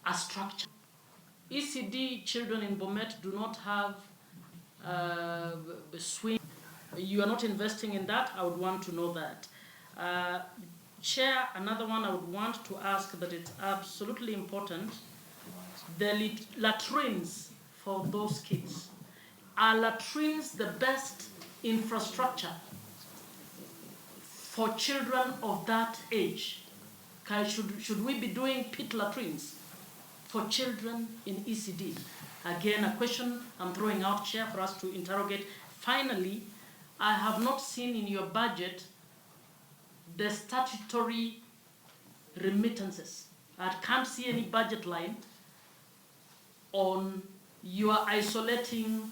a structure. ECD children in Bomet do not have swing. You are not investing in that. I would want to know that. Chair, another one I would want to ask that it's absolutely important, the latrines for those kids. Are latrines the best infrastructure for children of that age? Should we be doing pit latrines for children in ECD? Again, a question I'm throwing out, Chair, for us to interrogate. Finally, I have not seen in your budget the statutory remittances. I can't see any budget line on your isolating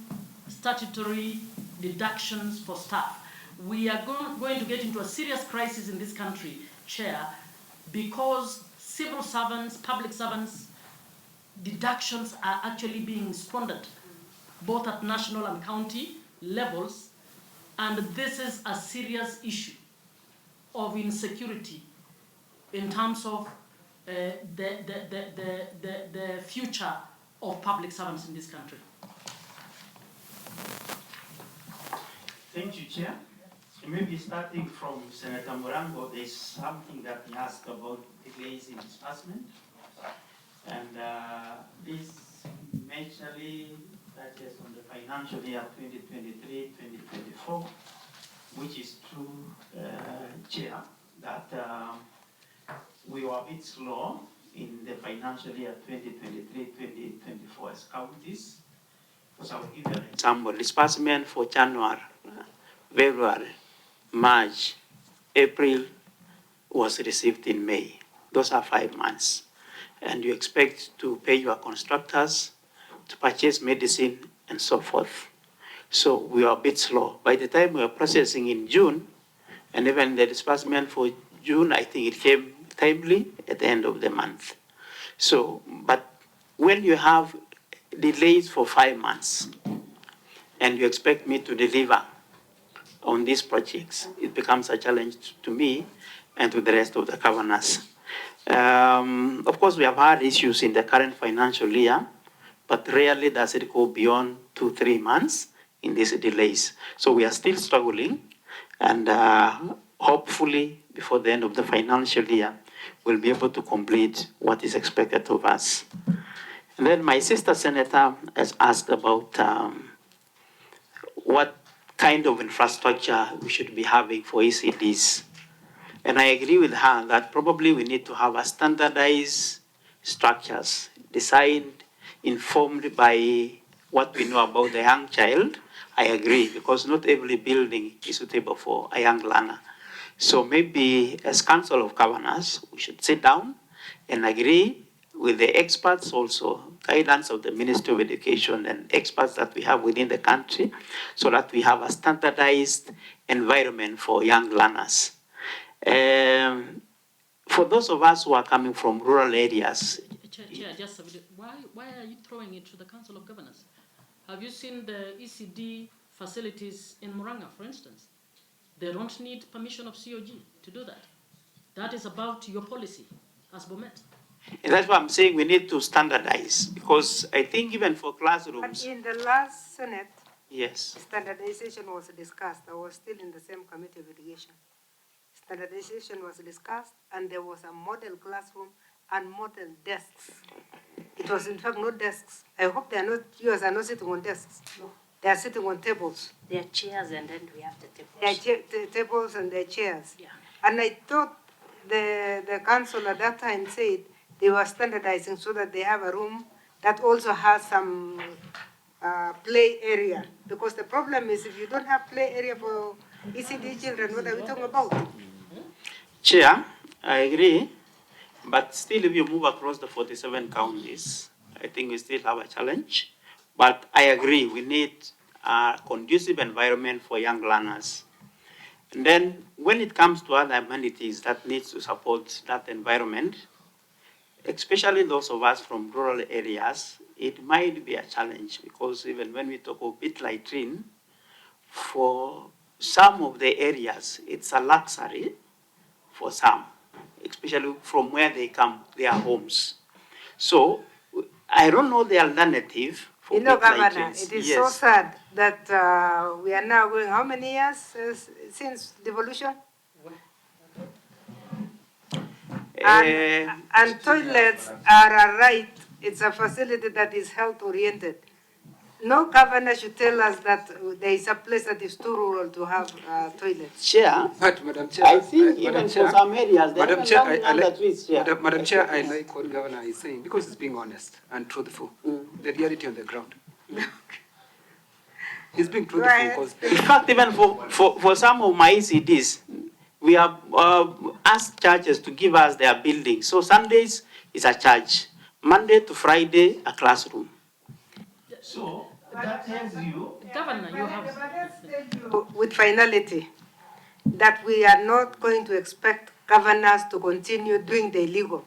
statutory deductions for staff. We are going to get into a serious crisis in this country, Chair, because civil servants, public servants, deductions are actually being squandered, both at national and county levels, and this is a serious issue of insecurity in terms of the future of public servants in this country. Thank you, Chair. Maybe starting from Senator Morango, there's something that he asked about delays in disbursement. And this majorly touches on the financial year 2023-2024, which is true, Chair, that we were a bit slow in the financial year 2023-2024 as counties. Because I will give you an example. Disbursement for January, February, March, April was received in May. Those are 5 months. And you expect to pay your constructors, to purchase medicine, and so forth. So we are a bit slow. By the time we were processing in June, and even the disbursement for June, I think it came timely at the end of the month. So, but when you have delays for 5 months, and you expect me to deliver on these projects, it becomes a challenge to me and to the rest of the governors. Of course, we have had issues in the current financial year, but rarely does it go beyond 2-3 months in these delays. So we are still struggling, and hopefully before the end of the financial year, we'll be able to complete what is expected of us. And then my sister senator has asked about what kind of infrastructure we should be having for ECDs. And I agree with her that probably we need to have a standardized structures designed, informed by what we know about the young child. I agree, because not every building is suitable for a young learner. So maybe as Council of Governors, we should sit down and agree with the experts also, guidance of the Ministry of Education and experts that we have within the country, so that we have a standardized environment for young learners. For those of us who are coming from rural areas. Chair, just a bit. Why are you throwing it to the Council of Governors? Have you seen the ECD facilities in Muranga, for instance? They don't need permission of COG to do that. That is about your policy as Bomet. And that's why I'm saying we need to standardize, because I think even for classrooms. But in the last Senate, yes, standardization was discussed. I was still in the same committee of education. Standardization was discussed, and there was a model classroom and model desks. It was in fact not desks. I hope they are not, yours are not sitting on desks. No. They are sitting on tables. They are chairs, and then we have the tables. They are tables and their chairs. Yeah. And I thought the council at that time said they were standardizing so that they have a room that also has some play area. Because the problem is if you don't have play area for ECD children, what are we talking about? Chair, I agree. But still, if you move across the 47 counties, I think we still have a challenge. But I agree, we need a conducive environment for young learners. And then when it comes to other amenities that needs to support that environment, especially those of us from rural areas, it might be a challenge, because even when we talk of pit latrine, for some of the areas, it's a luxury for some, especially from where they come, their homes. So I don't know the alternative for You know, pit light Governor, trains. it is so sad that we are now going how many years since devolution? And toilets are a right. It's a facility that is health oriented. No governor should tell us that there is a place that is too rural to have toilets. Chair, But Madam Chair, I think even Madam for Chair, some areas, they Madam have Chair, under trees, Chair. Madam Chair, I like what Governor is saying because it's being honest and truthful. The reality on the ground. He's being truthful because In fact, even for some of my ECDs, we have asked churches to give us their buildings. So Sundays is a church. Monday to Friday, a classroom. So that tells you, Governor, you have. With finality, that we are not going to expect governors to continue doing the illegal,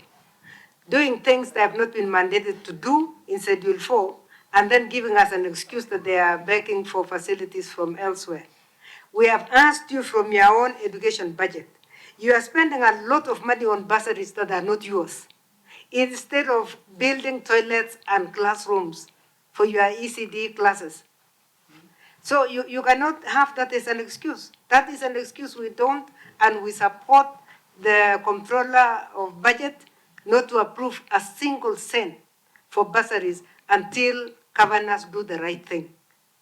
doing things they have not been mandated to do in Schedule 4, and then giving us an excuse that they are begging for facilities from elsewhere. We have asked you from your own education budget. You are spending a lot of money on bursaries that are not yours, instead of building toilets and classrooms for your ECD classes. So you cannot have that as an excuse. That is an excuse we don't, and we support the comptroller of budget not to approve a single cent for bursaries until governors do the right thing.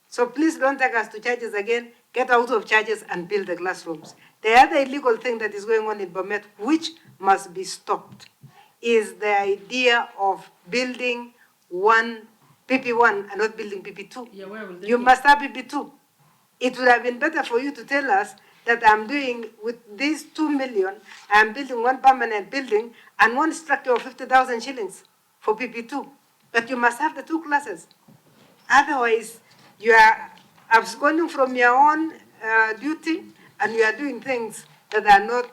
So please don't take us to churches again. Get out of churches and build the classrooms. The other illegal thing that is going on in Bomet, which must be stopped, is the idea of building one PP1 and not building PP2. Yeah, where will they You be? must have PP2. It would have been better for you to tell us that I'm doing, with these 2 million, I'm building one permanent building and one structure of 50,000 shillings for PP2. But you must have the two classes. Otherwise, you are absconding from your own duty, and you are doing things that are not,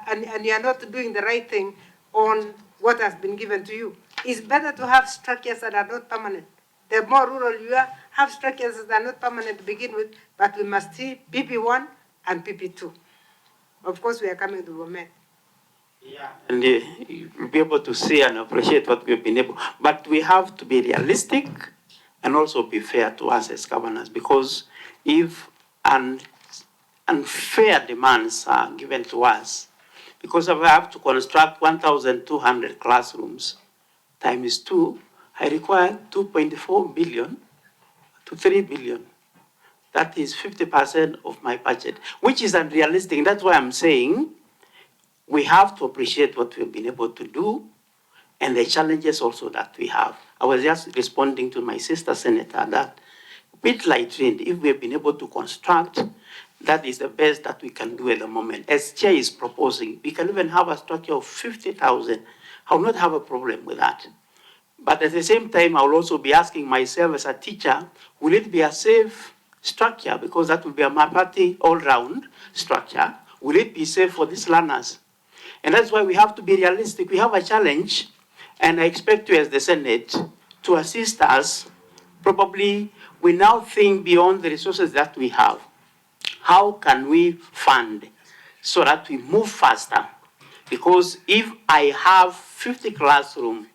and you are not doing the right thing on what has been given to you. It's better to have structures that are not permanent. The more rural you are, have structures that are not permanent to begin with, but we must see PP1 and PP2. Of course, we are coming to Bomet. yeah, and you'll be able to see and appreciate what we've been able. But we have to be realistic and also be fair to us as governors, because if unfair demands are given to us, because if I have to construct 1,200 classrooms times 2, I require 2.4 billion to 3 billion. That is 50% of my budget, which is unrealistic. That's why I'm saying we have to appreciate what we've been able to do and the challenges also that we have. I was just responding to my sister senator that with light train, if we've been able to construct, that is the best that we can do at the moment. As Chair is proposing, we can even have a structure of 50,000. I will not have a problem with that. But at the same time, I will also be asking myself as a teacher, will it be a safe structure? Because that will be a party all-round structure. Will it be safe for these learners? And that's why we have to be realistic. We have a challenge, and I expect you as the Senate to assist us. Probably we now think beyond the resources that we have. How can we fund so that we move faster? Because if I have 50 classrooms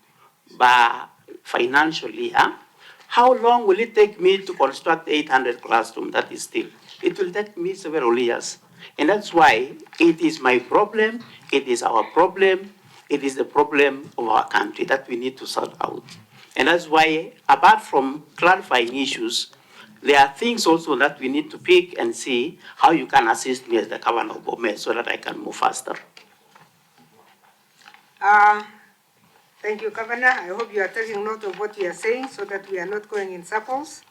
financially, how long will it take me to construct 800 classrooms? That is still, it will take me several years. And that's why it is my problem, it is our problem, it is the problem of our country that we need to sort out. And that's why, apart from clarifying issues, there are things also that we need to pick and see how you can assist me as the governor of Bomet so that I can move faster. Thank you, Governor. I hope you are taking note of what we are saying so that we are not going in circles.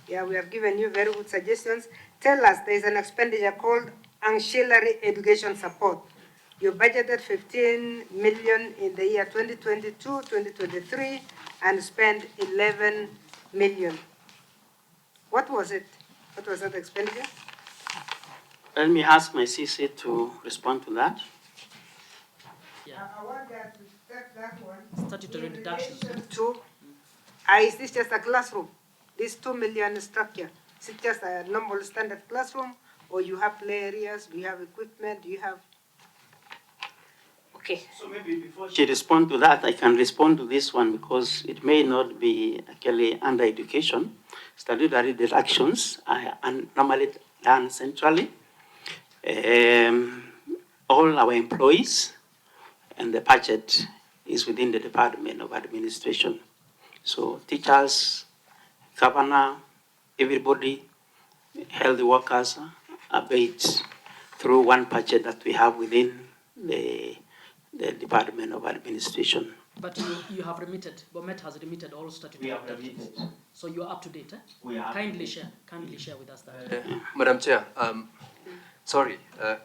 Yeah, we have given you very good suggestions. Tell us, there is an expenditure called ancillary education support. You budgeted 15 million in the year 2022, 2023, and spent 11 million. What was it? What was that expenditure? Let me ask my CC to respond to that. Yeah. I want that to take that one. Statutory in deductions. relation to, is this just a classroom? This 2 million structure, is it just a normal standard classroom, or you have play areas, do you have equipment, do you have? Okay. So maybe before she responds to that, I can respond to this one because it may not be actually under education. Statutory deductions are normally done centrally. All our employees and the budget is within the Department of Administration. So teachers, governor, everybody, health workers are paid through one budget that we have within the Department of Administration. But you have remitted, Bomet has remitted all statutory. We have remitted. So you are up to date, eh? We are. Kindly share with us that. Madam Chair, sorry,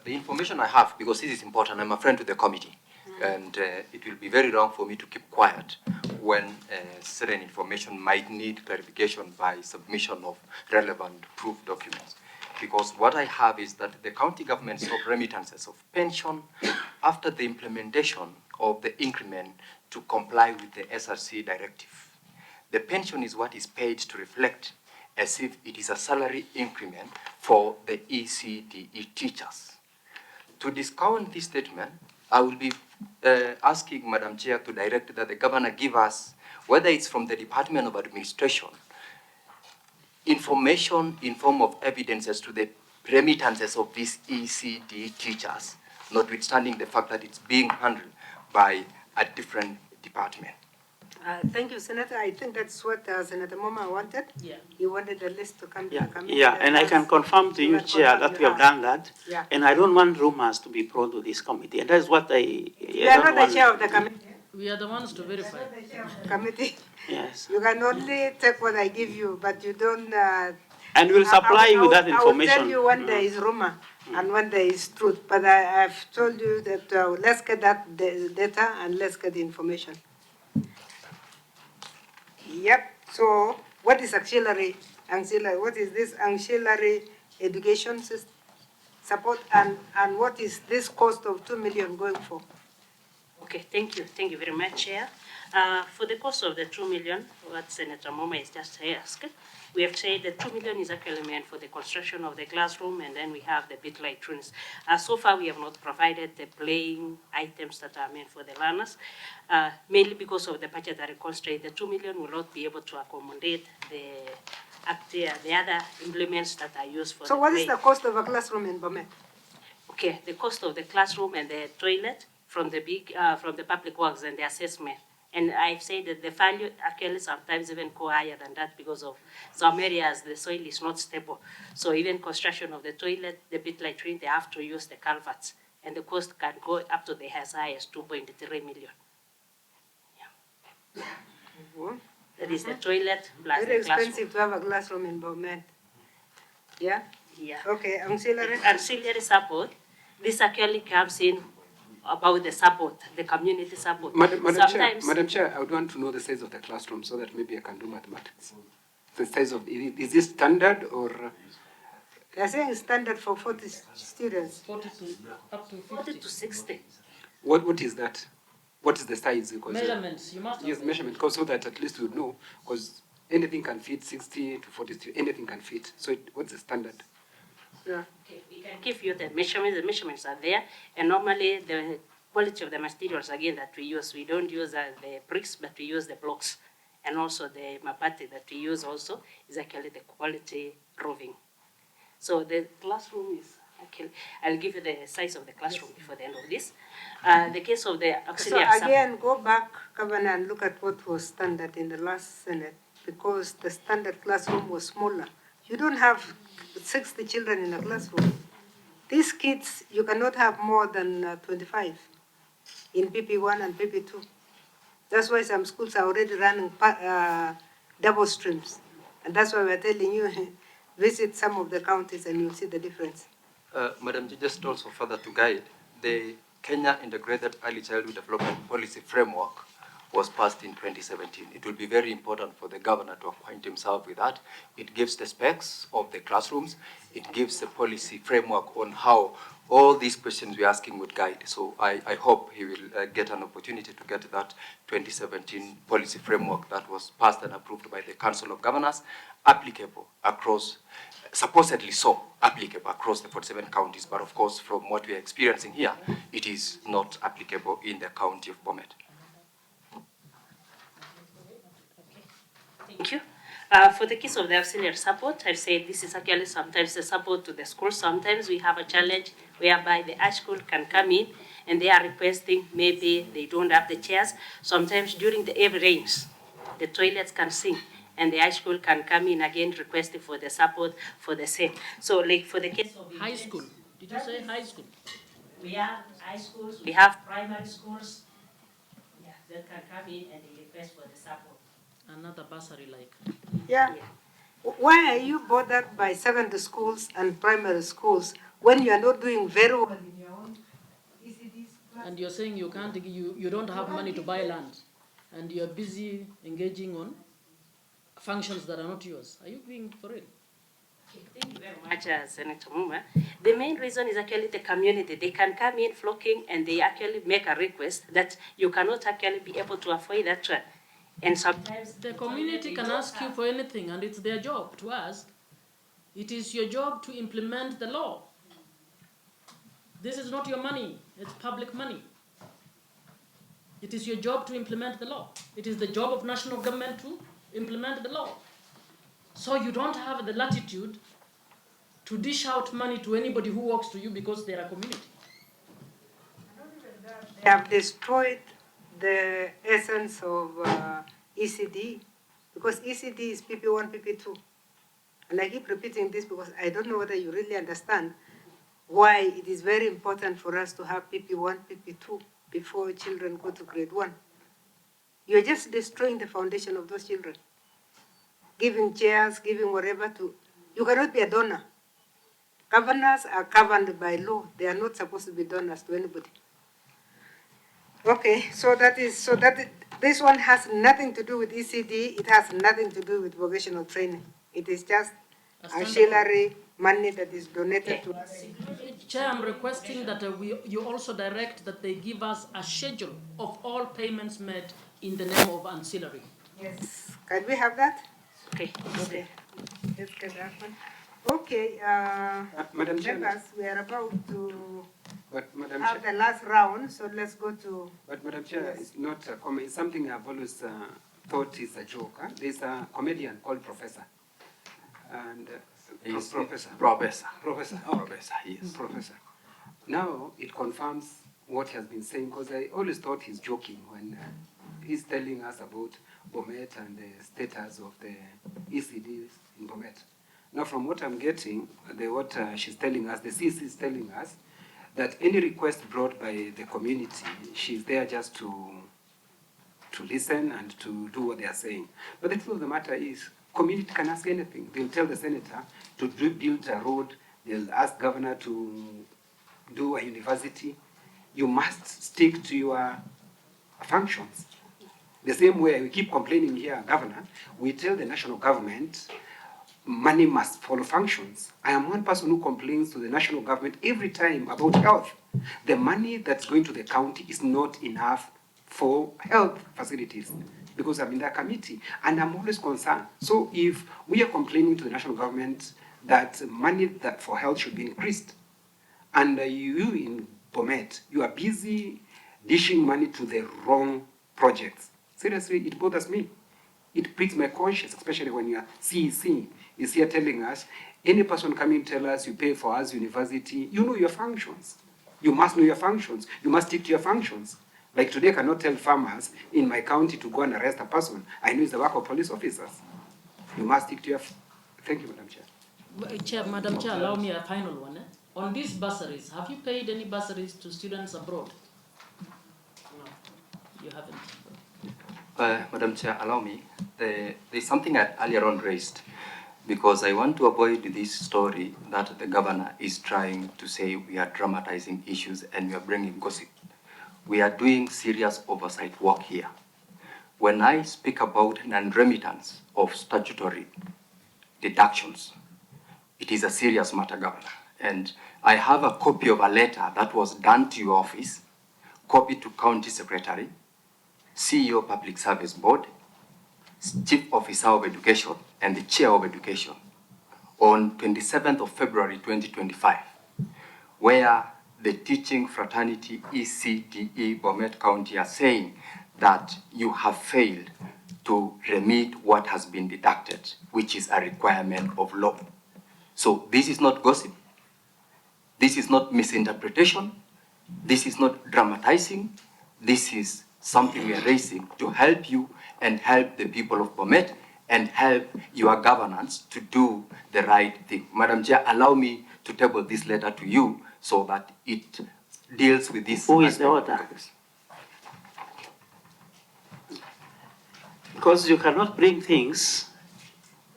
the information I have, because this is important, I'm a friend to the committee, and it will be very wrong for me to keep quiet when certain information might need clarification by submission of relevant proof documents. Because what I have is that the county government stopped remittances of pension after the implementation of the increment to comply with the SRC directive. The pension is what is paid to reflect as if it is a salary increment for the ECDE teachers. To discount this statement, I will be asking Madam Chair to direct that the governor give us, whether it's from the Department of Administration, information in form of evidences to the remittances of these ECD teachers, notwithstanding the fact that it's being handled by a different department. Thank you, Senator. I think that's what Senator Moma wanted. Yeah. He wanted the list to come to Yeah, the committee. yeah, and I can confirm to you, Chair, that we have done that. Yeah. And I don't want rumors to be brought to this committee. And that's what You are not the chair of the committee. We are the ones to verify. Committee. Yes. You can only take what I give you, but you don't. And we'll supply you with that I will information. tell you when there is rumor and when there is truth. But I've told you that let's get that data and let's get the information. Yep. So what is auxiliary? What is this auxiliary education system support, and what is this cost of 2 million going for? Okay, thank you. Thank you very much, Chair. For the cost of the 2 million, what Senator Moma has just asked, we have said the 2 million is actually meant for the construction of the classroom, and then we have the bit latrines. So far, we have not provided the playing items that are meant for the learners, mainly because of the budgetary constraint. The 2 million will not be able to accommodate the other implements that are used for. So what is the cost of a classroom in Bomet? Okay, the cost of the classroom and the toilet from the public works and the assessment. And I've said that the value actually sometimes even go higher than that because of some areas the soil is not stable. So even construction of the toilet, the pit latrine, they have to use the culverts. And the cost can go up to the as high as 2.3 million. Yeah. That is the toilet plus Very the classroom. expensive to have a classroom in Bomet. Yeah? Yeah. Okay, auxiliary? Auxiliary support, this actually comes in about the support, the community support. Madam Chair, I would want to know the size of the classroom so that maybe I can do mathematics. The size of, is this standard or? They're saying standard for 40 students. 40 to up to 50. 40 to 60. What is that? What is the size? Because, Measurements, you must have. yes, measurement, so that at least we would know, because anything can fit 60 to 40 students, anything can fit. So what's the standard? Yeah. Okay, we can give you the measurements are there, and normally the quality of the materials, again, that we use, we don't use the bricks, but we use the blocks. And also the mabati that we use also is actually the quality roofing. So the classroom is, actually, I'll give you the size of the classroom before the end of this. The case of the auxiliary So again, go back, Governor, and look at what was standard in the last Senate, because the standard classroom was smaller. You don't have 60 children in a classroom. These kids, you cannot have more than 25 in PP1 and PP2. That's why some schools are already running double streams. And that's why we're telling you, visit some of the counties and you'll see the difference. Madam, just also further to guide, the Kenya Integrated Early Childhood Development Policy Framework was passed in 2017. It will be very important for the governor to acquaint himself with that. It gives the specs of the classrooms. It gives the policy framework on how all these questions we're asking would guide. So I hope he will get an opportunity to get that 2017 policy framework that was passed and approved by the Council of Governors applicable across, supposedly so applicable across the 47 counties. But of course, from what we are experiencing here, it is not applicable in the county of Bomet. Thank you. For the case of the auxiliary support, I've said this is actually sometimes the support to the school. Sometimes we have a challenge whereby the high school can come in and they are requesting, maybe they don't have the chairs. Sometimes during the heavy rains, the toilets can sink and the high school can come in again requesting for the support for the same. So like for the case of High school. Did you say high school? we have high schools, we have primary schools, yeah, that can come in and they request for the support. Another bursary like. Yeah. Why are you bothered by secondary schools and primary schools when you are not doing very well in your own ECDs? And you're saying you can't, you don't have money to buy land, and you're busy engaging on functions that are not yours. Are you being for real? Thank you very much, Senator Muma. The main reason is actually the community. They can come in flocking and they actually make a request that you cannot actually be able to afford that one. And sometimes The community can ask you for anything, and it's their job to ask. It is your job to implement the law. This is not your money, it's public money. It is your job to implement the law. It is the job of national government to implement the law. So you don't have the latitude to dish out money to anybody who walks to you because they are a community. They have destroyed the essence of ECD, because ECD is PP1, PP2. And I keep repeating this because I don't know whether you really understand why it is very important for us to have PP1, PP2 before children go to grade 1. You're just destroying the foundation of those children. Giving chairs, giving whatever to, you cannot be a donor. Governors are governed by law. They are not supposed to be donors to anybody. Okay, this one has nothing to do with ECD. It has nothing to do with vocational training. It is just auxiliary money that is donated to us. Chair, I'm requesting that you also direct that they give us a schedule of all payments made in the name of ancillary. Yes. Can we have that? okay. Okay. Let's get that one. Okay, Madam Chair. members, we are about to But Madam have Chair, the last round, so let's go to... but Madam Chair, Yes. it's not a comment. It's something I've always thought is a joke. Huh? There's a comedian called Professor. And Professor. Professor. Professor. Professor, yes. Professor. Now it confirms what he has been saying, because I always thought he's joking when he's telling us about Bomet and the status of the ECDs in Bomet. Now from what I'm getting, what she's telling us, the CC is telling us that any request brought by the community, she's there just to listen and to do what they are saying. But the truth of the matter is, community can ask anything. They'll tell the senator to build a road. They'll ask governor to do a university. You must stick to your functions. The same way we keep complaining here, governor, we tell the national government money must follow functions. I am one person who complains to the national government every time about health. The money that's going to the county is not enough for health facilities, because I'm in that committee and I'm always concerned. So if we are complaining to the national government that money that for health should be increased, and you in Bomet, you are busy dishing money to the wrong projects, seriously, it bothers me. It pricks my conscience, especially when your CEC is here telling us, any person coming tell us you pay for us university, you know your functions. You must know your functions. You must stick to your functions. Like today, I cannot tell farmers in my county to go and arrest a person. I know it's the work of police officers. You must stick to your... Thank you, Madam Chair. Madam Chair, allow me a final one. On these bursaries, have you paid any bursaries to students abroad? No, you haven't. Madam Chair, allow me. There's something I earlier on raised, because I want to avoid this story that the governor is trying to say we are dramatizing issues and we are bringing gossip. We are doing serious oversight work here. when I speak about non-remittance of statutory deductions, it is a serious matter, Governor. And I have a copy of a letter that was done to your office, copy to County Secretary, CEO Public Service Board, Chief Officer of Education, and the Chair of Education on 27th of February 2025, where the teaching fraternity ECDE Bomet County are saying that you have failed to remit what has been deducted, which is a requirement of law. So this is not gossip. This is not misinterpretation. This is not dramatizing. This is something we are raising to help you and help the people of Bomet and help your governance to do the right thing. Madam Chair, allow me to table this letter to you so that it deals with this. Who is the author? Because you cannot bring things.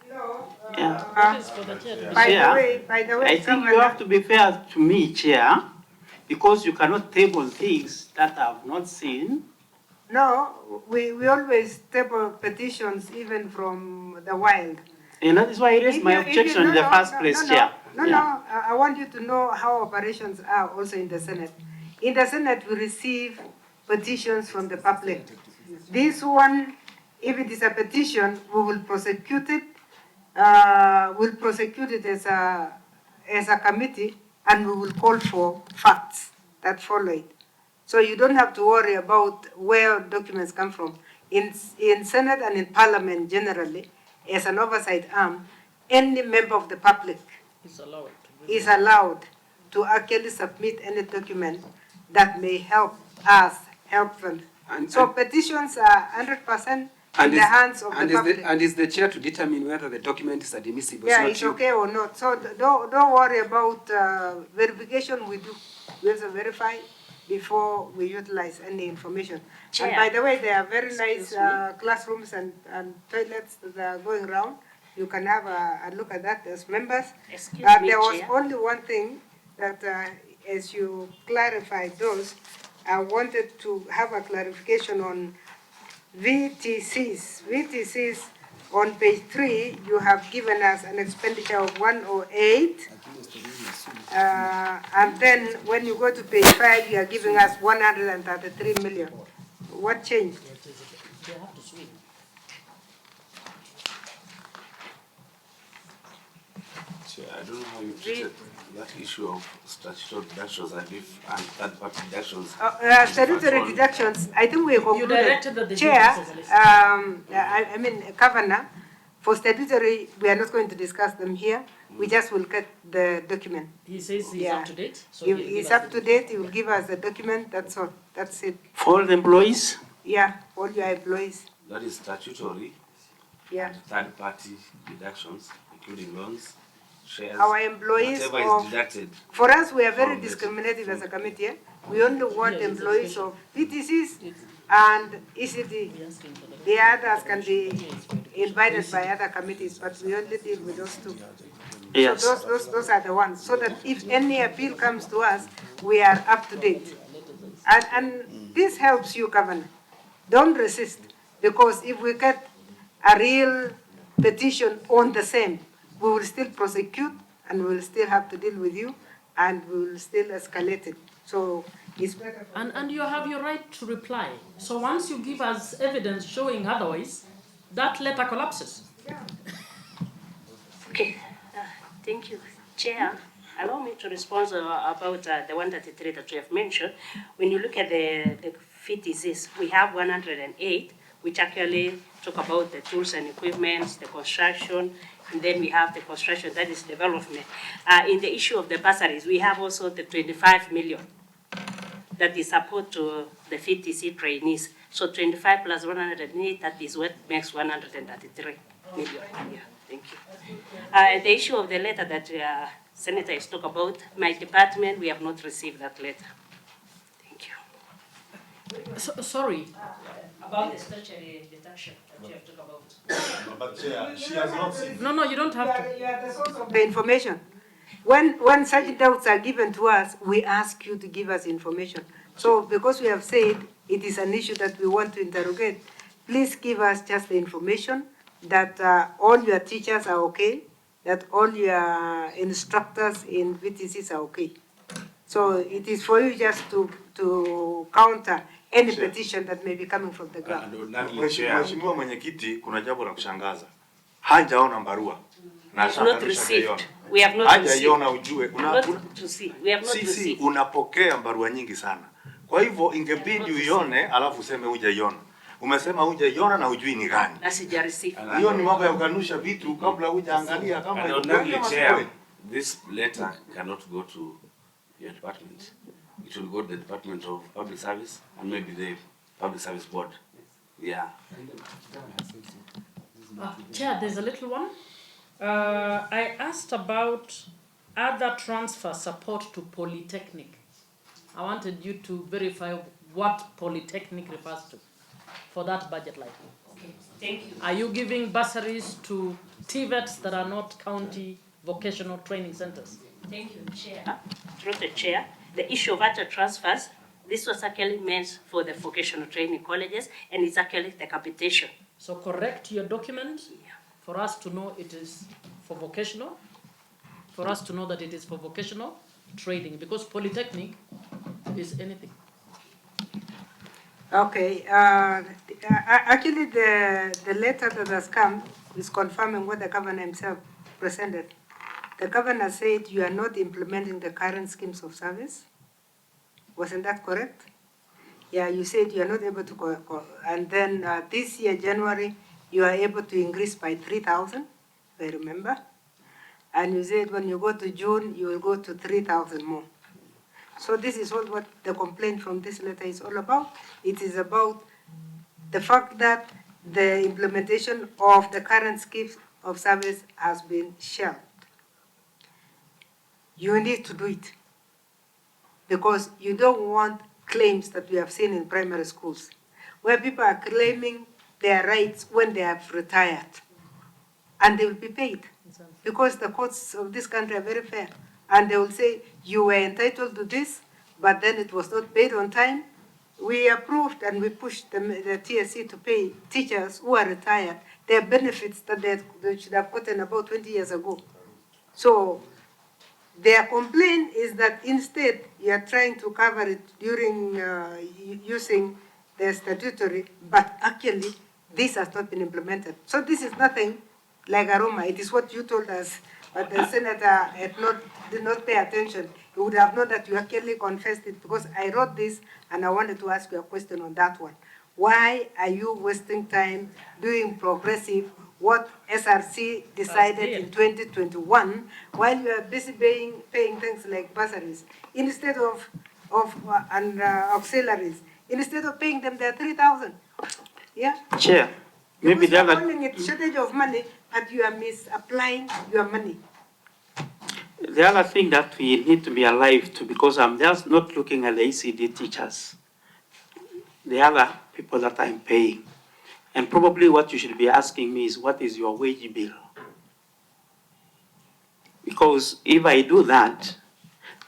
No. Yeah. That is for the chair to be- By Chair, the way, I think you have to be fair to me, Chair, because you cannot table things that I have not seen. No, we always table petitions even from the wild. And that is why I raised If my you- if you- objection in the first place, Chair. No, I want you to know how operations are also in the Senate. In the Senate, we receive petitions from the public. This one, if it is a petition, we will prosecute it. We'll prosecute it as a committee, and we will call for facts that follow it. So you don't have to worry about where documents come from. In Senate and in Parliament generally, as an oversight arm, any member of the public is allowed to actually submit any document that may help us help them. So petitions are 100% in the hands of the public. And is the chair to determine whether the document is admissible? Yeah, it's okay or not. So don't worry about verification. We have to verify before we utilize any information. Chair. And by the way, there are very nice classrooms and toilets that are going around. You can have a look at that as members. Excuse But me, there was Chair. only one thing that, as you clarified those, I wanted to have a clarification on VTCs. VTCs, on page 3, you have given us an expenditure of 108. And then when you go to page 5, you are giving us 133 million. What changed? They have to swing. Chair, I don't know how you treated that issue of statutory deductions and third-party deductions. Statutory deductions, I think we concluded. directed that they be Chair, discussed. I mean, Governor, for statutory, we are not going to discuss them here. We just will get the document. He says he's Yeah. up to date. So If he'll give he's us up the to date, he will give us the document, that's all, that's it. For all the employees, Yeah, all your employees, That is statutory yeah. and third-party deductions, including loans, shares, Our employees whatever is of, deducted. for us, we are very from the- discriminative as a committee. Eh? We only want Yeah, it's employees special. of PTCs and ECD. We're asking for the- The others can be invited by other committees, but we only deal with those two. yes. So those are the ones, so that if any appeal comes to us, we are up to date. And this helps you, Governor. Don't resist, because if we get a real petition on the same, we will still prosecute, and we will still have to deal with you, and we will still escalate it. So it's better. And you have your right to reply. So once you give us evidence showing otherwise, that letter collapses. Okay, thank you. Chair, allow me to respond about the 133 that you have mentioned. When you look at the FTCs, we have 108, which actually talk about the tools and equipments, the construction, and then we have the construction, that is development. In the issue of the bursaries, we have also the 25 million that is support to the FTC trainees. So 25 plus 108, that is what makes 133 million. Yeah, thank you. The issue of the letter that Senator is talking about, my department, we have not received that letter. Thank you. Sorry. About the statutory deduction that you have talked about. But Chair, she has not seen. No, you don't have to. You are the source of the information. When such doubts are given to us, we ask you to give us information. So because we have said it is an issue that we want to interrogate, please give us just the information that all your teachers are okay, that all your instructors in VTCs are okay. So it is for you just to counter any petition that may be coming from the ground. Mheshimiwa Mwenyekiti, kuna jambo la kushangaza. Hajaona barua. We have not received. We have not received. Hajaiona ujue. We have not received. Unapokea barua nyingi sana. Kwa hivyo ingebidi uione alafu useme hujaiona. Umesema hujaiona na hujui ni gani. Na sija receive. Hiyo ni mambo ya kukanusha vitu kabla hujaangalia kama this letter cannot go to your department. It will go to the Department of Public Service and maybe the Public Service Board. Yeah. Chair, there's a little one. I asked about other transfer support to Polytechnic. I wanted you to verify what Polytechnic refers to for that budget line. Okay, thank you. Are you giving bursaries to TVETs that are not county vocational training centers? Thank you, Chair. Through the Chair, the issue of other transfers, this was actually meant for the vocational training colleges, and it's actually the capitation. So correct your document for us to know it is for vocational, for us to know that it is for vocational training, because Polytechnic is anything. Okay, actually the letter that has come is confirming what the governor himself presented. The governor said you are not implementing the current schemes of service. Wasn't that correct? Yeah, you said you are not able to, and then this year, January, you are able to increase by 3,000, I remember. And you said when you go to June, you will go to 3,000 more. So this is all what the complaint from this letter is all about. It is about the fact that the implementation of the current schemes of service has been shelved. You need to do it because you don't want claims that we have seen in primary schools where people are claiming their rights when they have retired and they will be paid because the courts of this country are very fair and they will say you were entitled to this but then it was not paid on time. We approved and we pushed the TSC to pay teachers who are retired their benefits that they should have gotten about 20 years ago. So their complaint is that instead you are trying to cover it during using the statutory, but actually this has not been implemented. So this is nothing like aroma. It is what you told us, but the senator did not pay attention. He would have known that you actually confessed it because I wrote this and I wanted to ask you a question on that one. Why are you wasting time doing progressive what SRC decided in 2021 while you are busy paying things like bursaries instead of auxiliaries, instead of paying them their 3,000? Yeah? Chair, maybe the other... calling it shortage of money, but you are misapplying your money. The other thing that we need to be alive to, because I'm just not looking at the ECD teachers, the other people that I'm paying. And probably what you should be asking me is, what is your wage bill? Because if I do that,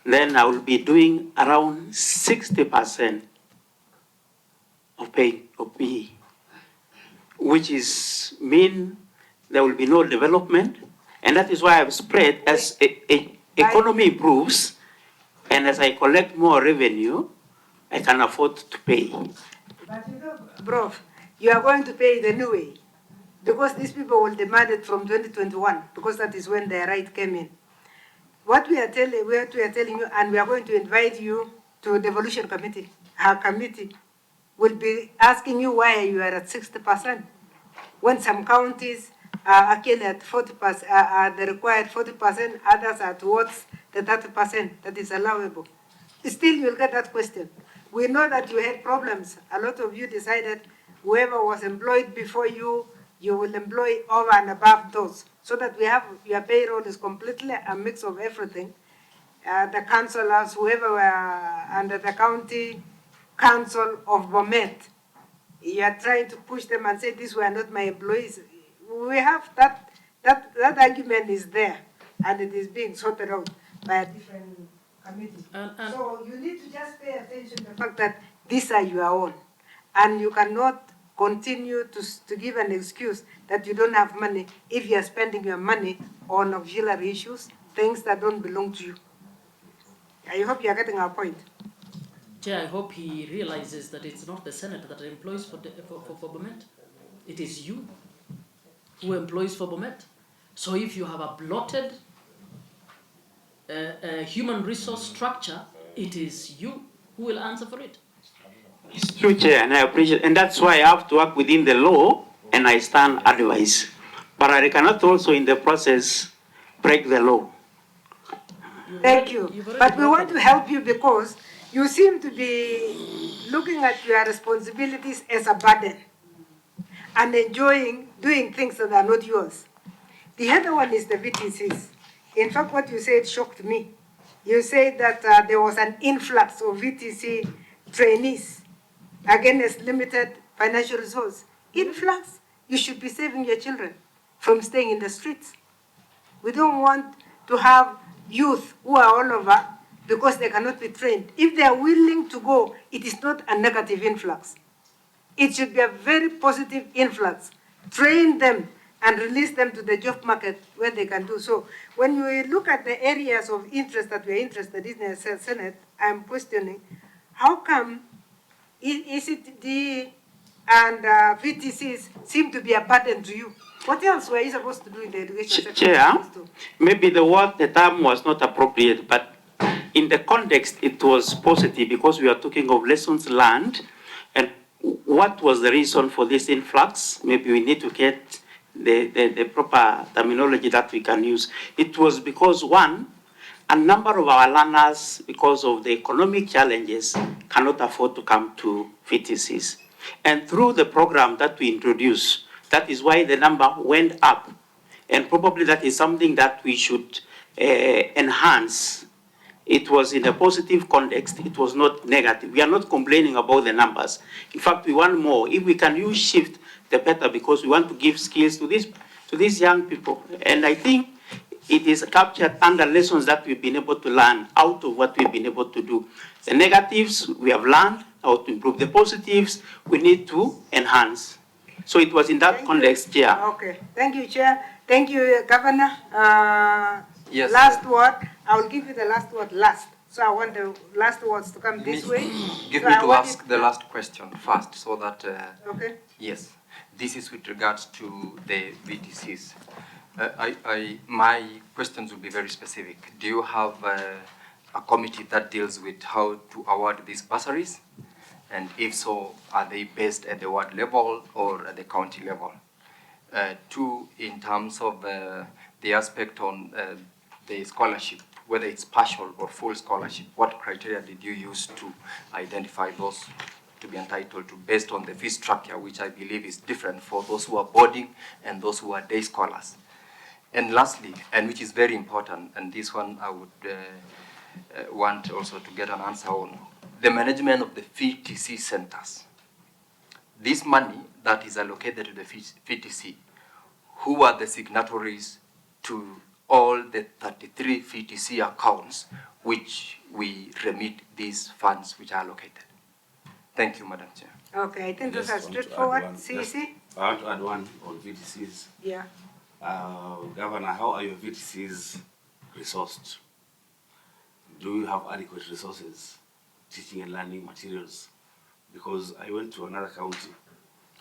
then I will be doing around 60% of pay, of PE, which is mean there will be no development. And that is why I've spread as economy improves, and as I collect more revenue, I can afford to pay. But you know, bro, you are going to pay it anyway, because these people will demand it from 2021, because that is when their right came in. What we are telling you, and we are going to invite you to the devolution committee. Our committee will be asking you why you are at 60%, when some counties are actually at 40%, the required 40%, others are towards the 30% that is allowable. Still, you'll get that question. We know that you had problems. A lot of you decided whoever was employed before you, you will employ over and above those, so that we have your payroll is completely a mix of everything. The councillors, whoever were under the county council of Bomet, you are trying to push them and say, these were not my employees. We have that argument is there, and it is being sorted out by a different committee. So you need to just pay attention to the fact that these are your own, and you cannot continue to give an excuse that you don't have money if you are spending your money on auxiliary issues, things that don't belong to you. I hope you are getting our point. Chair, I hope he realizes that it's not the Senate that employs for Bomet. It is you who employs for Bomet. So if you have a bloated human resource structure, it is you who will answer for it. It's true, Chair, and I appreciate, and that's why I have to work within the law, and I stand advice. But I cannot also, in the process, break the law. Thank you. But we want to help you because you seem to be looking at your responsibilities as a burden and enjoying doing things that are not yours. The other one is the VTCs. In fact, what you said shocked me. You said that there was an influx of VTC trainees against limited financial resource. Influx, you should be saving your children from staying in the streets. We don't want to have youth who are all over because they cannot be trained. If they are willing to go, it is not a negative influx. It should be a very positive influx. Train them and release them to the job market where they can do so. When you look at the areas of interest that we are interested in the Senate, I'm questioning, how come ECD and VTCs seem to be a burden to you? What else were you supposed to do in the education sector? Chair, maybe the term was not appropriate, but in the context it was positive because we are talking of lessons learned and what was the reason for this influx. Maybe we need to get the proper terminology that we can use. It was because, one, a number of our learners, because of the economic challenges, cannot afford to come to VTCs. And through the program that we introduced, that is why the number went up. And probably that is something that we should enhance. It was in a positive context. It was not negative. We are not complaining about the numbers. In fact, we want more. If we can use shift, the better, because we want to give skills to these young people. And I think it is captured under lessons that we've been able to learn out of what we've been able to do. The negatives, we have learned how to improve. The positives, we need to enhance. So it was in that context, Chair. Okay, thank you, Chair. Thank you, Governor. Yes. Last word. I will give you the last word last. So I want the last words to come this way. Give so me to ask the last question first, so that. Okay. Yes, this is with regards to the VTCs. My questions will be very specific. Do you have a committee that deals with how to award these bursaries? And if so, are they based at the ward level or at the county level? Two, in terms of the aspect on the scholarship, whether it's partial or full scholarship, what criteria did you use to identify those to be entitled to based on the fee structure, which I believe is different for those who are boarding and those who are day scholars? And lastly, and which is very important, and this one I would want also to get an answer on, the management of the VTC centers. This money that is allocated to the VTC, who are the signatories to all the 33 VTC accounts which we remit these funds which are allocated? Thank you, Madam Chair. Okay, I think those are straightforward. CC? I want to add one on VTCs. Yeah. Governor, how are your VTCs resourced? Do you have adequate resources, teaching and learning materials? Because I went to another county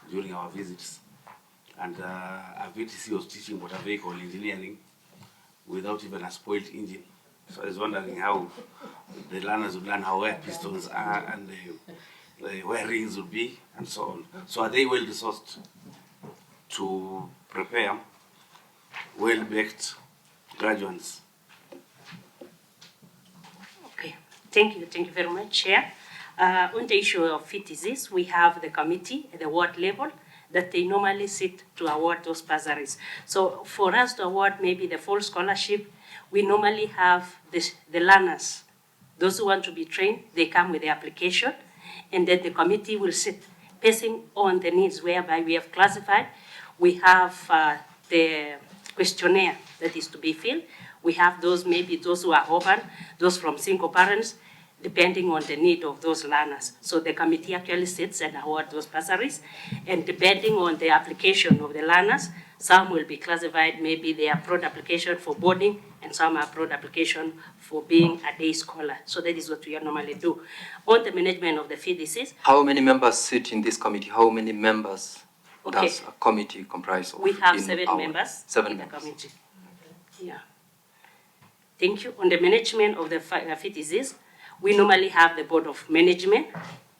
during our visits, and a VTC was teaching motor vehicle engineering without even a spoiled engine. So I was wondering how the learners would learn how where pistons are and where rings would be and so on. So are they well resourced to prepare well-baked graduates? Okay, thank you very much, Chair. On the issue of VTCs, we have the committee at the ward level that they normally sit to award those bursaries. So for us to award maybe the full scholarship, we normally have the learners. Those who want to be trained, they come with the application, and then the committee will sit basing on the needs whereby we have classified. We have the questionnaire that is to be filled. We have those, maybe those who are orphan, those from single parents. depending on the need of those learners. So the committee actually sits and awards those bursaries, and depending on the application of the learners, some will be classified, maybe they are broad application for boarding, and some are broad application for being a day scholar. So that is what we normally do. On the management of the FEDCs. How many members sit in this committee? How many members does a committee comprise of? We have 7 members 7 in the members. committee. Yeah. Thank you. On the management of the FEDCs, we normally have the board of management,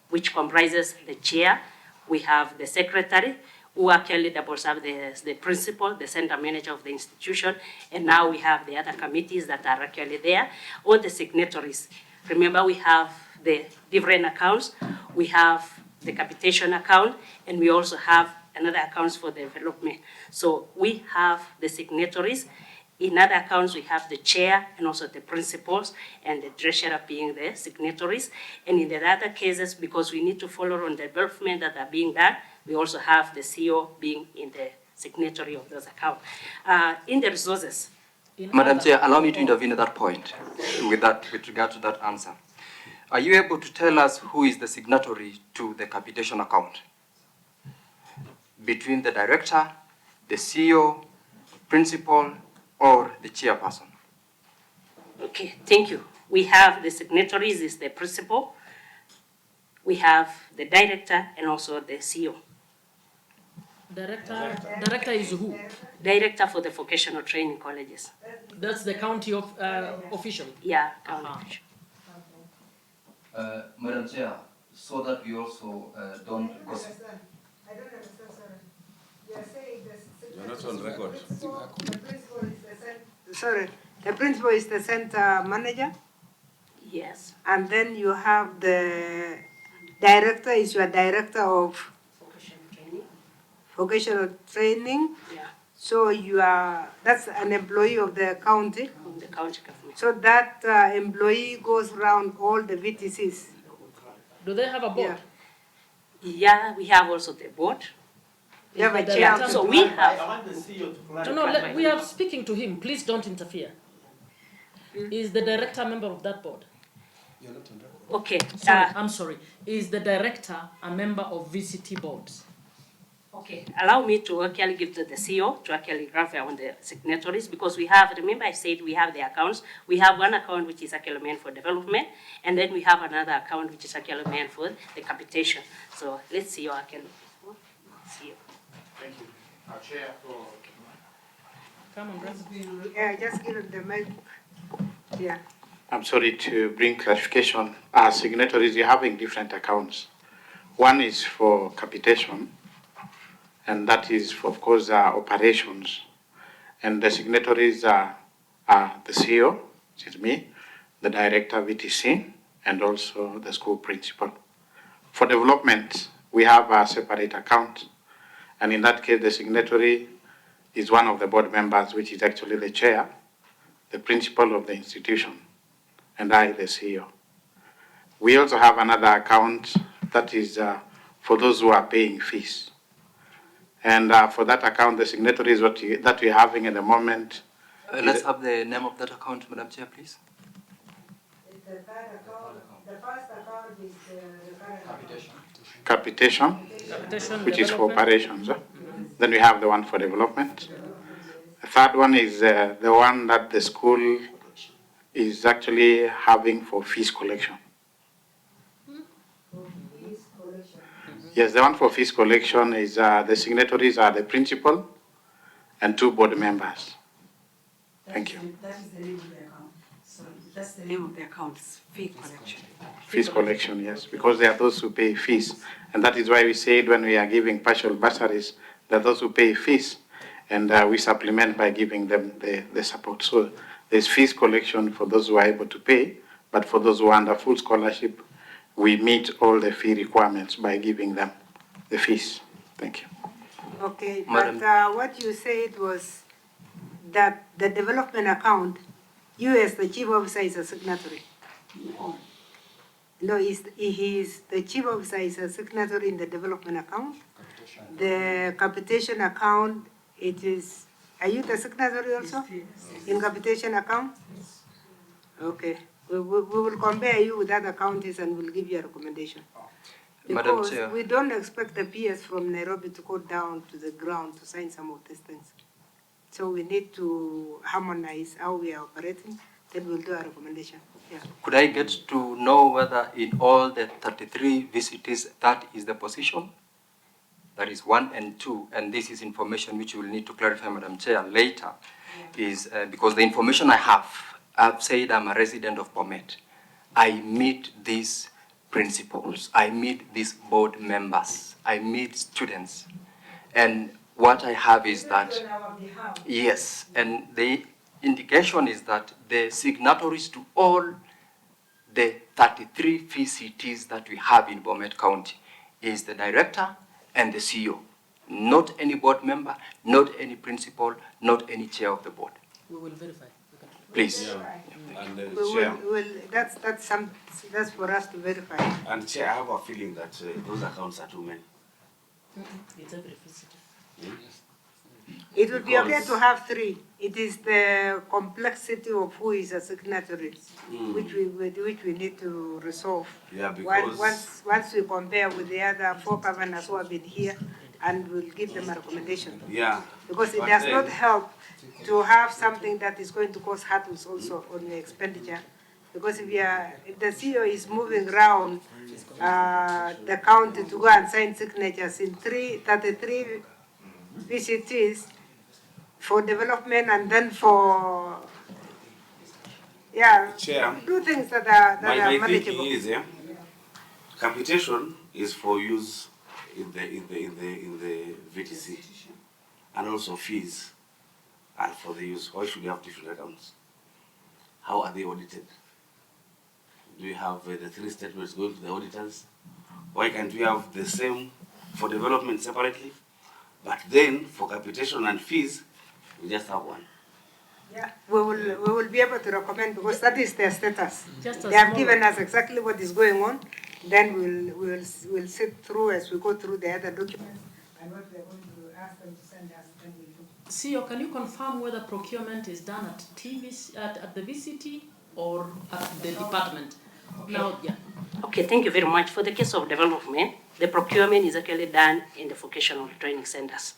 which comprises the chair. We have the secretary, who actually doubles up the principal, the center manager of the institution, and now we have the other committees that are actually there. All the signatories. Remember, we have the different accounts. We have the capitation account, and we also have another accounts for development. So we have the signatories. In other accounts, we have the chair and also the principals and the treasurer being the signatories. And in the other cases, because we need to follow on the development that are being done, we also have the CEO being in the signatory of those accounts. In the resources. Madam Chair, allow me to intervene at that point with regard to that answer. Are you able to tell us who is the signatory to the capitation account? Between the director, the CEO, principal, or the chairperson? Okay, thank you. We have the signatories is the principal, we have the director, and also the CEO. Director is who? Director for the vocational training colleges. That's the county of official. Yeah, county official. Madam Chair, so that we also don't gossip. I don't understand, sorry. You are saying this. You're not on record. The principal is the center manager, Yes, and then you have the director is your director of vocational training. vocational training. Yeah, So that's an employee of the county. from the county government. So that employee goes around all the VTCs. Do they have a board? Yeah, we have also the board. You have a The chair. director- So we I have, want the CEO to clarify. No, we are speaking to him. Please don't interfere. Is the director a member of that board? You're not on record. okay. Sorry, I'm sorry. Is the director a member of VCT boards? Okay, allow me to actually give to the CEO to actually graph on the signatories, because we have, remember I said we have the accounts. We have one account which is actually meant for development, and then we have another account which is actually meant for the capitation. So let's see your account. CEO. Thank you. Chair for... Come on, Brent. Yeah, just give him the mic. Yeah. I'm sorry to bring clarification. As signatories, you're having different accounts. One is for capitation, and that is, for, of course, operations. And the signatories are the CEO, which is me, the director VTC, and also the school principal. For development, we have a separate account, and in that case, the signatory is one of the board members, which is actually the chair, the principal of the institution, and I, the CEO. We also have another account that is for those who are paying fees. And for that account, the signatory is that we're having at the moment. Let's have the name of that account, Madam Chair, please. The first account is the Capitation, which is for operations. Then we have the one for development. The third one is the one that the school is actually having for fees collection. Yes, the one for fees collection is the signatories are the principal and 2 board members. Thank you. That is the name of the account. So that's the name of the account, fee collection. Fees collection, yes, because they are those who pay fees. And that is why we said when we are giving partial bursaries, that those who pay fees, and we supplement by giving them the support. So there's fees collection for those who are able to pay, but for those who are under full scholarship, we meet all the fee requirements by giving them the fees. Thank you. Okay, Madam- but what you said was that the development account, you as the chief officer is a signatory. No, he is the chief officer is a signatory in the development account. The capitation account, it is, are you the signatory also? In capitation account? Okay, We will compare you with other counties and we'll give you a recommendation. Madam Because Chair. we don't expect the PS from Nairobi to go down to the ground to sign some of these things. So we need to harmonize how we are operating, then we'll do a recommendation. Yeah. Could I get to know whether in all the 33 visitors that is the position? That is 1 and 2, and this is information which you will need to clarify, Madam Chair, later, is because the information I have, I've said I'm a resident of Bomet. I meet these principals, I meet these board members, I meet students, and what I have is that, yes, and the indication is that the signatories to all the 33 VCTs that we have in Bomet County is the director and the CEO, not any board member, not any principal, not any chair of the board. We will verify. Please. Yeah. And Chair, that's for us to verify. and Chair, I have a feeling that those accounts are too many. It's every visitor. It would be okay Because- to have 3. It is the complexity of who is a signatory, which we need to resolve. Yeah, because Once we compare with the other 4 governors who have been here, and we'll give them a recommendation. yeah, Because it but does then- not help to have something that is going to cause hurdles also on the expenditure. Because if the CEO is moving around the county to go and sign signatures in 33 VCTs for development and then for, Chair, do things that are my manageable. thinking is, capitation is for use in the VTC, and also fees are for the use. Why should you have different accounts? How are they audited? Do you have the 3 statements going to the auditors? Why can't we have the same for development separately, but then for capitation and fees, we just have one? Yeah, we will be able to recommend because that is their status. Just a They have small given one. us exactly what is going on. Then we'll sit through as we go through the other documents and what we are going to ask them to send us. Then we'll do. CEO, can you confirm whether procurement is done at at the VCT or at the department? Now, yeah. Okay, thank you very much. For the case of development, the procurement is actually done in the vocational training centers.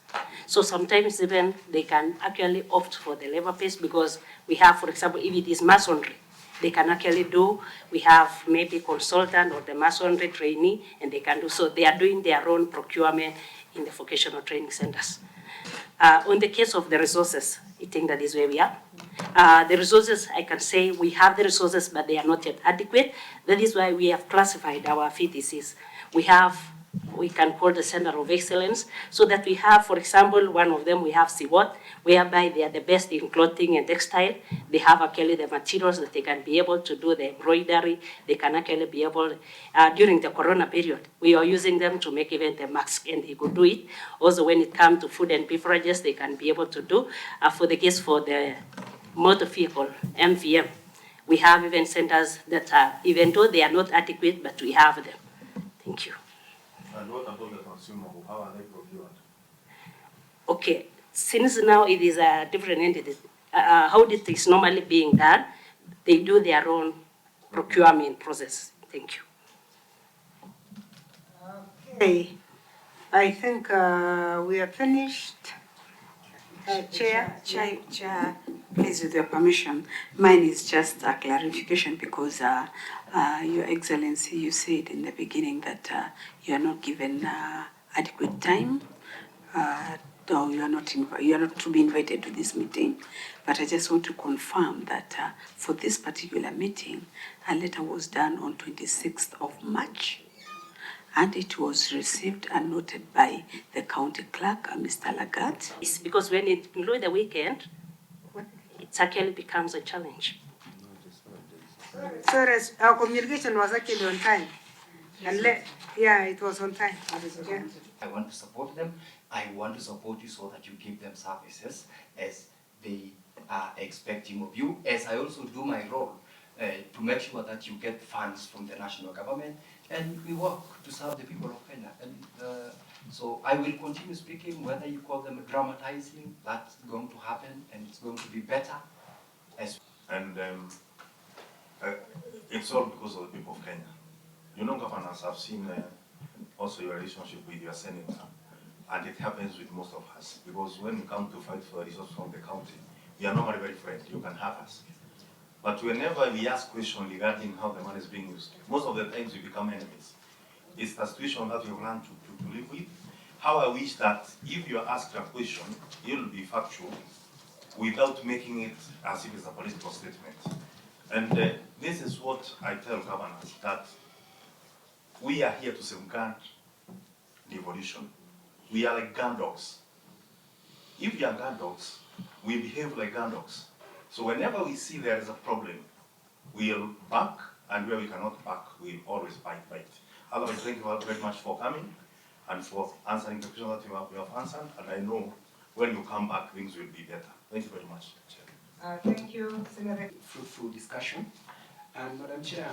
So sometimes even they can actually opt for the labor pace because we have, for example, if it is masonry, they can actually do, we have maybe consultant or the masonry trainee, and they can do, so they are doing their own procurement in the vocational training centers. On the case of the resources, I think that is where we are. The resources, I can say we have the resources, but they are not yet adequate. That is why we have classified our VTCs. We can call the Center of Excellence, so that we have, for example, one of them, we have CWOT, whereby they are the best in clothing and textile. They have actually the materials that they can be able to do the embroidery. They can actually be able, during the corona period, we are using them to make even the mask, and they could do it. Also, when it comes to food and beverages, they can be able to do. For the case for the motor vehicle, MVM, we have even centers that are, even though they are not adequate, but we have them. Thank you. And what about the consumable? How are they procured? Okay, since now it is a different entity, how it is normally being done, they do their own procurement process. Thank you. Okay, I think we are finished. Chair? Chair, please, with your permission, mine is just a clarification because Your Excellency, you said in the beginning that you are not given adequate time. No, you are not to be invited to this meeting. But I just want to confirm that for this particular meeting, a letter was done on 26th of March. And it was received and noted by the county clerk, Mr. Lagat. It's because when it includes the weekend, it actually becomes a challenge. Sorry, our communication was actually on time. Yeah, it was on time. Yeah. I want to support them. I want to support you so that you give them services as they are expecting of you, as I also do my role to make sure that you get funds from the national government, and we work to serve the people of Kenya. And so I will continue speaking, whether you call them dramatizing, that's going to happen, and it's going to be better. And It's all because of the people of Kenya. You know, governors, I've seen also your relationship with your senator, and it happens with most of us. Because when we come to fight for the resources from the county, we are normally very friendly, you can have us. But whenever we ask questions regarding how the money is being used, most of the times we become enemies. It's the situation that we've learned to live with. How I wish that if you are asked a question, you'll be factual without making it as if it's a political statement. And this is what I tell governors, that we are here to safeguard the evolution. We are like gun dogs. If we are gun dogs, we behave like gun dogs. So whenever we see there is a problem, we'll back, and where we cannot back, we'll always fight. Otherwise, thank you very much for coming and for answering the questions that you have answered. And I know when you come back, things will be better. Thank you very much, Chair. Thank you, Senator. Fruitful discussion. And Madam Chair,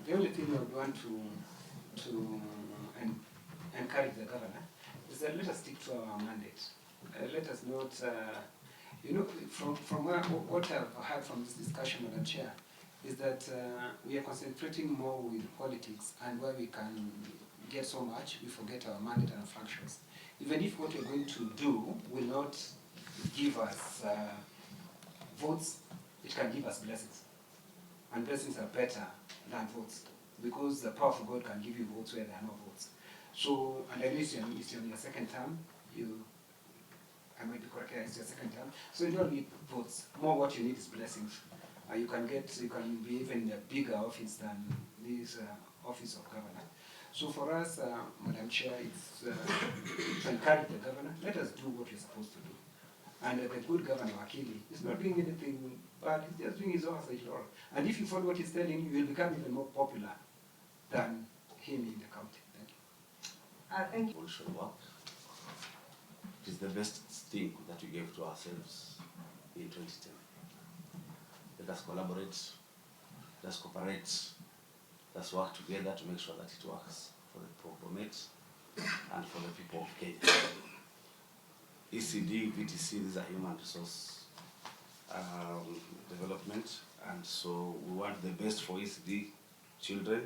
the only thing I would want to encourage the governor is that let us stick to our mandate. Let us not, from what I've heard from this discussion, Madam Chair, is that we are concentrating more with politics, and where we can get so much, we forget our mandate and functions. Even if what we're going to do will not give us votes, it can give us blessings. And blessings are better than votes, because the power of God can give you votes where there are no votes. So, and I know it's in your second term, I might be correct, it's your second term, so you don't need votes. More what you need is blessings. You can be even in a bigger office than this office of governor. So for us, Madam Chair, it's to encourage the governor, let us do what we're supposed to do. And the good governor, Wakili, is not doing anything bad, he's just doing his oversight role. And if you follow what he's telling you, you'll become even more popular than him in the county. Thank you. Evolution work. It is the best thing that we gave to ourselves in 2010. Let us collaborate, let us cooperate, let us work together to make sure that it works for the people of Bomet and for the people of Kenya. ECD, VTC, these are human resource development, and so we want the best for ECD children,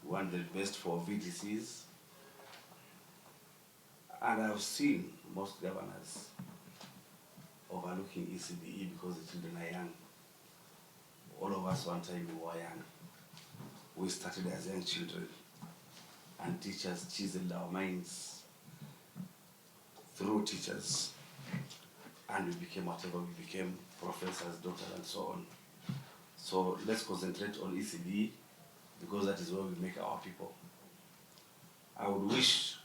we want the best for VTCs, and I've seen most governors overlooking ECDE because the children are young. All of us one time we were young. We started as young children, and teachers chiseled our minds through teachers, and we became whatever we became, professors, doctors, and so on. So let's concentrate on ECD, because that is where we make our people. I would wish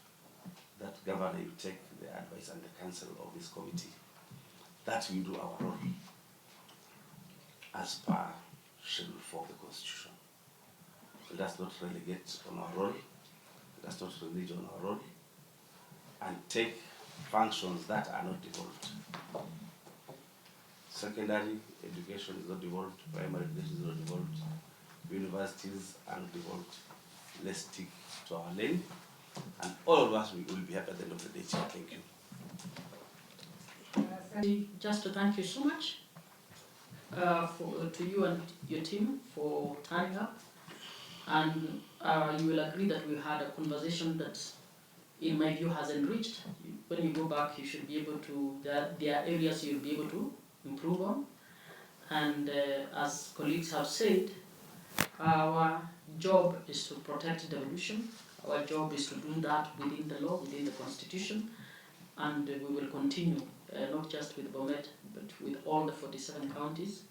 that governor will take the advice and the counsel of this committee, that we do our role as per Schedule 4 of the Constitution. Let us not relegate on our role, let us not renege on our role, and take functions that are not devolved. Secondary education is not devolved, primary education is not devolved, universities are not devolved. Let's stick to our lane, and all of us will be happy at the end of the day. Thank you. Just to thank you so much to you and your team for turning up, and you will agree that we had a conversation that, in my view, has enriched. When you go back, you should be able to, there are areas you'll be able to improve on, and as colleagues have said, our job is to protect devolution. Our job is to do that within the law, within the Constitution, and we will continue, not just with Bomet, but with all the 47 counties.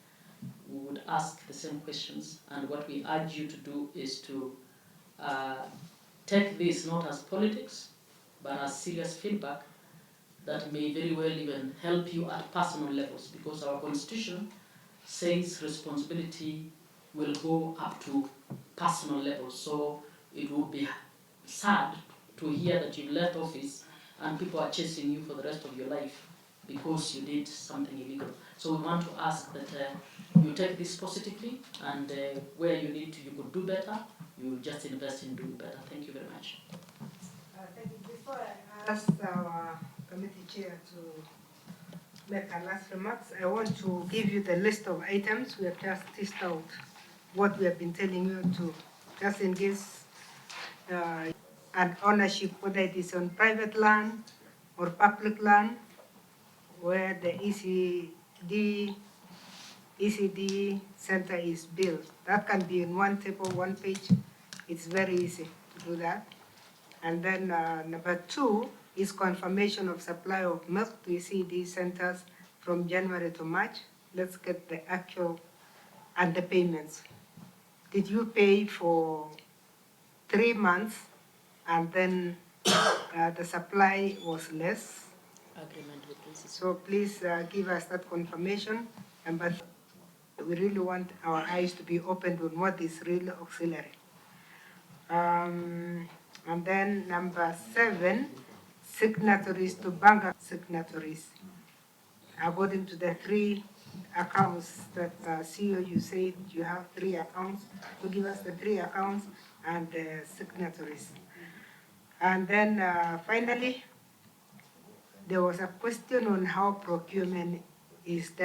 We would ask the same questions, and what we urge you to do is to take this not as politics, but as serious feedback that may very well even help you at personal levels, because our Constitution says responsibility will go up to personal levels. So it would be sad to hear that you left office and people are chasing you for the rest of your life because you did something illegal. So we want to ask that you take this positively, and where you need to, you could do better, you just invest in doing better. Thank you very much. Thank you. Before I ask our committee chair to make her last remarks, I want to give you the list of items we have just teased out what we have been telling you to, just in case, and ownership, whether it is on private land or public land, where the ECD center is built. That can be in one table, one page. It's very easy to do that. And then number 2 is confirmation of supply of milk to ECD centers from January to March. Let's get the actual and the payments. Did you pay for 3 months and then the supply was less? Agreement with this. So please give us that confirmation. But we really want our eyes to be opened on what is really auxiliary. And then number 7, signatories to bank signatories. According to the 3 accounts that CEO, you said you have 3 accounts, to give us the 3 accounts and the signatories. And then finally, there was a question on how procurement is done.